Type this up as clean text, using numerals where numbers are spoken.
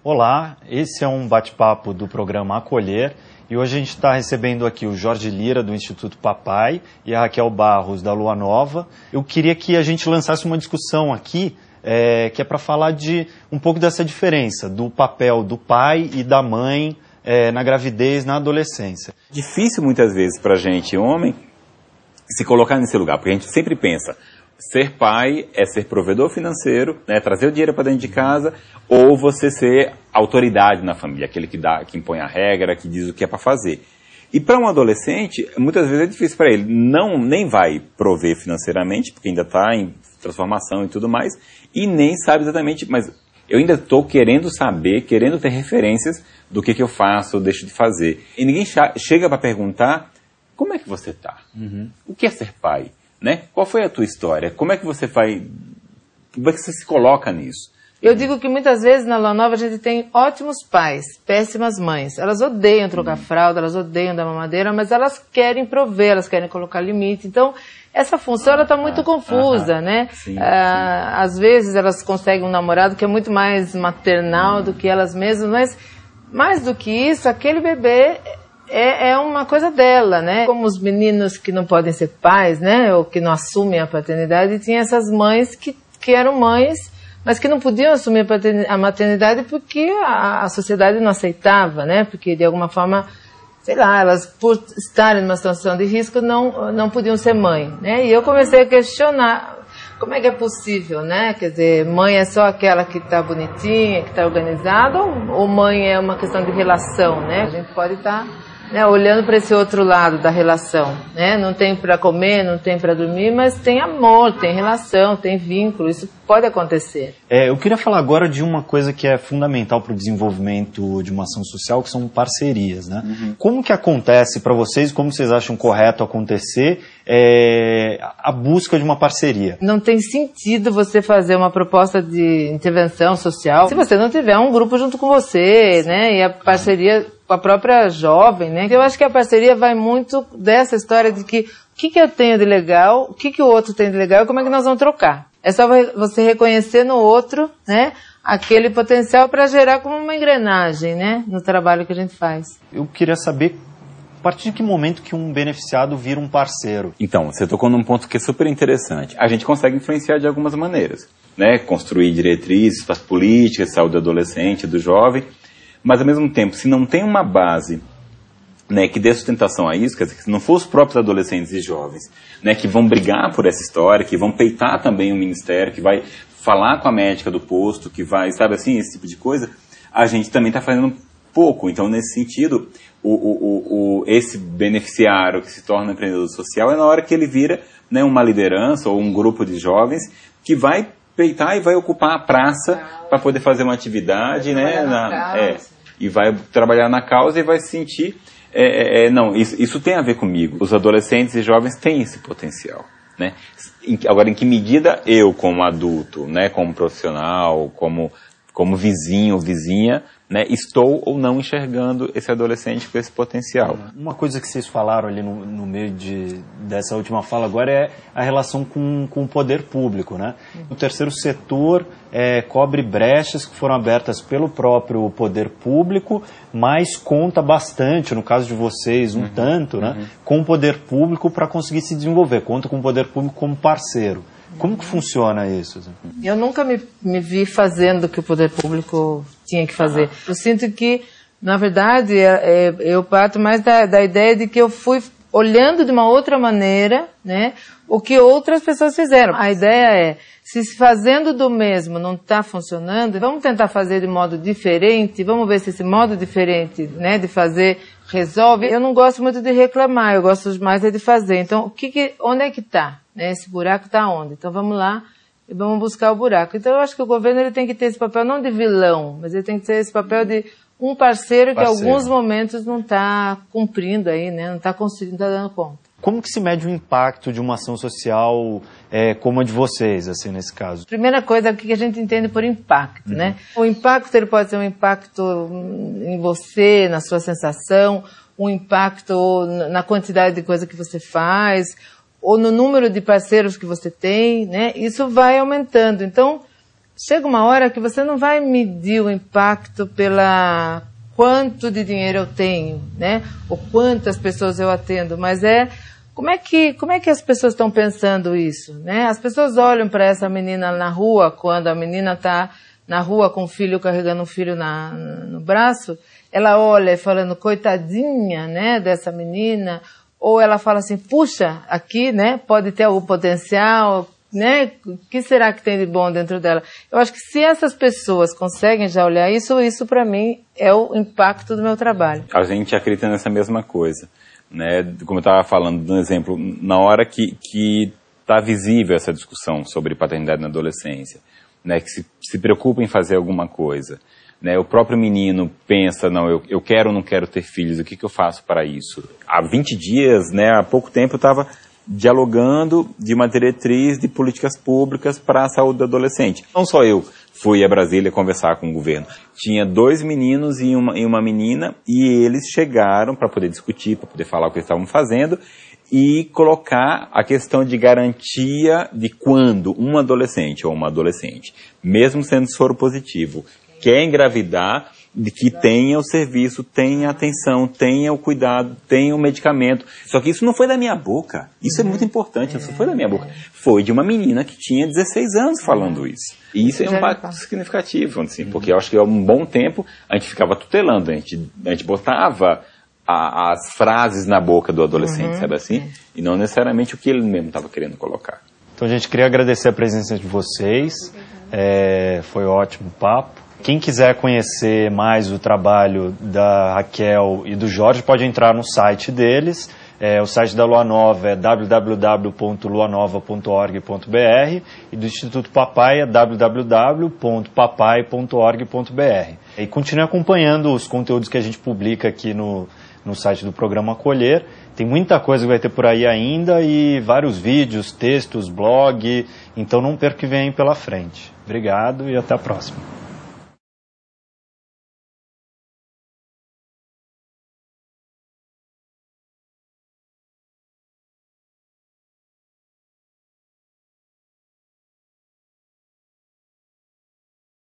Olá, esse é um bate-papo do programa Acolher e hoje a gente está recebendo aqui o Jorge Lira do Instituto Papai e a Raquel Barros da Lua Nova. Eu queria que a gente lançasse uma discussão aqui que é para falar de um pouco dessa diferença do papel do pai e da mãe na gravidez, na adolescência. Difícil muitas vezes para a gente, homem, se colocar nesse lugar, porque a gente sempre pensa, ser pai é ser provedor financeiro, né, trazer o dinheiro para dentro de casa, ou você ser autoridade na família, aquele que impõe a regra, que diz o que é para fazer. E para um adolescente, muitas vezes é difícil para ele, nem vai prover financeiramente, porque ainda está em transformação e tudo mais, e nem sabe exatamente, mas eu ainda estou querendo saber, querendo ter referências do que eu faço ou deixo de fazer. E ninguém chega para perguntar, como é que você está? O que é ser pai? Né? Qual foi a tua história? Como é que você se coloca nisso? Eu digo que muitas vezes na Lua Nova a gente tem ótimos pais, péssimas mães. Elas odeiam trocar fralda, elas odeiam dar mamadeira, mas elas querem prover, elas querem colocar limite. Então, essa função está muito confusa, né? Sim. Às vezes elas conseguem um namorado que é muito mais maternal do que elas mesmas, mas mais do que isso, aquele bebê é uma coisa dela, né? Como os meninos que não podem ser pais, né? Ou que não assumem a paternidade, tinha essas mães que eram mães, mas que não podiam assumir a maternidade porque a sociedade não aceitava, né? Porque de alguma forma, sei lá, elas por estarem numa situação de risco não podiam ser mãe, né? E eu comecei a questionar como é que é possível, né? Quer dizer, mãe é só aquela que está bonitinha, que está organizada, ou mãe é uma questão de relação, né? A gente pode estar olhando para esse outro lado da relação, né? Não tem para comer, não tem para dormir, mas tem amor, tem relação, tem vínculo, isso pode acontecer. Eu queria falar agora de uma coisa que é fundamental para o desenvolvimento de uma ação social, que são parcerias, né? Como que acontece para vocês, como vocês acham correto acontecer a busca de uma parceria? Não tem sentido você fazer uma proposta de intervenção social se você não tiver um grupo junto com você, né? E a parceria com a própria jovem, né? Eu acho que a parceria vai muito dessa história de que o que eu tenho de legal, o que o outro tem de legal e como é que nós vamos trocar. É só você reconhecer no outro, né, aquele potencial para gerar como uma engrenagem, né, no trabalho que a gente faz. Eu queria saber a partir de que momento que um beneficiado vira um parceiro. Então, você tocou num ponto que é super interessante. A gente consegue influenciar de algumas maneiras, né, construir diretrizes para as políticas, saúde do adolescente, do jovem, mas ao mesmo tempo, se não tem uma base, né, que dê sustentação a isso, quer dizer, que se não for os próprios adolescentes e jovens, né, que vão brigar por essa história, que vão peitar também o ministério, que vai falar com a médica do posto, que vai, sabe assim, esse tipo de coisa, a gente também está fazendo pouco. Então, nesse sentido, esse beneficiário que se torna empreendedor social é na hora que ele vira, né, uma liderança ou um grupo de jovens que vai peitar e vai ocupar a praça para poder fazer uma atividade, né, e vai trabalhar na causa e vai se sentir... não, isso tem a ver comigo. Os adolescentes e jovens têm esse potencial, né? Agora, em que medida eu, como adulto, né, como profissional, como vizinho ou vizinha, né, estou ou não enxergando esse adolescente com esse potencial? Uma coisa que vocês falaram ali no meio dessa última fala agora é a relação com o poder público, né? O terceiro setor cobre brechas que foram abertas pelo próprio poder público, mas conta bastante, no caso de vocês, tanto, né, com o poder público para conseguir se desenvolver, conta com o poder público como parceiro. Como que funciona isso? Eu nunca me vi fazendo o que o poder público tinha que fazer. Eu sinto que, na verdade, eu parto mais da ideia de que eu fui olhando de uma outra maneira, né, o que outras pessoas fizeram. A ideia é, se fazendo do mesmo não está funcionando, vamos tentar fazer de modo diferente, vamos ver se esse modo diferente, né, de fazer resolve. Eu não gosto muito de reclamar, eu gosto mais de fazer. Então, onde é que está? Né, esse buraco está onde? Então vamos lá e vamos buscar o buraco. Então eu acho que o governo ele tem que ter esse papel não de vilão, mas ele tem que ter esse papel de um parceiro que em alguns momentos não está cumprindo aí, né, não está conseguindo, não está dando conta. Como que se mede o impacto de uma ação social como a de vocês, assim, nesse caso? Primeira coisa, o que a gente entende por impacto, né? O impacto ele pode ser um impacto em você, na sua sensação, um impacto na quantidade de coisa que você faz, ou no número de parceiros que você tem, né? Isso vai aumentando. Então, chega uma hora que você não vai medir o impacto pela quanto de dinheiro eu tenho, né? Ou quantas pessoas eu atendo, mas como é que as pessoas estão pensando isso, né? As pessoas olham para essa menina na rua, quando a menina está na rua com o filho, carregando um filho no braço, ela olha falando, coitadinha, né, dessa menina, ou ela fala assim, puxa, aqui, né, pode ter algum potencial, né, o que será que tem de bom dentro dela? Eu acho que se essas pessoas conseguem já olhar isso para mim é o impacto do meu trabalho. A gente acredita nessa mesma coisa, né, como eu estava falando, um exemplo, na hora que está visível essa discussão sobre paternidade na adolescência, né, que se preocupa em fazer alguma coisa, né, o próprio menino pensa, não, eu quero ou não quero ter filhos, o que eu faço para isso? Há 20 dias, né, há pouco tempo eu estava dialogando de uma diretriz de políticas públicas para a saúde do adolescente. Não só eu fui a Brasília conversar com o governo. Tinha 2 meninos e uma menina, e eles chegaram para poder discutir, para poder falar o que eles estavam fazendo, e colocar a questão de garantia de quando um adolescente ou uma adolescente, mesmo sendo soro positivo, quer engravidar, de que tenha o serviço, tenha a atenção, tenha o cuidado, tenha o medicamento. Só que isso não foi da minha boca. Isso é muito importante, isso não foi da minha boca. Foi de uma menina que tinha 16 anos falando isso. E isso é um impacto significativo, assim, porque eu acho que há um bom tempo a gente ficava tutelando, a gente botava as frases na boca do adolescente, sabe assim? E não necessariamente o que ele mesmo estava querendo colocar. Então, gente, queria agradecer a presença de vocês. Foi ótimo o papo. Quem quiser conhecer mais o trabalho da Raquel e do Jorge, pode entrar no site deles. O site da Lua Nova é www.luanova.org.br e do Instituto Papai é www.papai.org.br. E continue acompanhando os conteúdos que a gente publica aqui no site do programa Acolher. Tem muita coisa que vai ter por aí ainda e vários vídeos, textos, blog. Então não perca o que vem pela frente. Obrigado e até a próxima.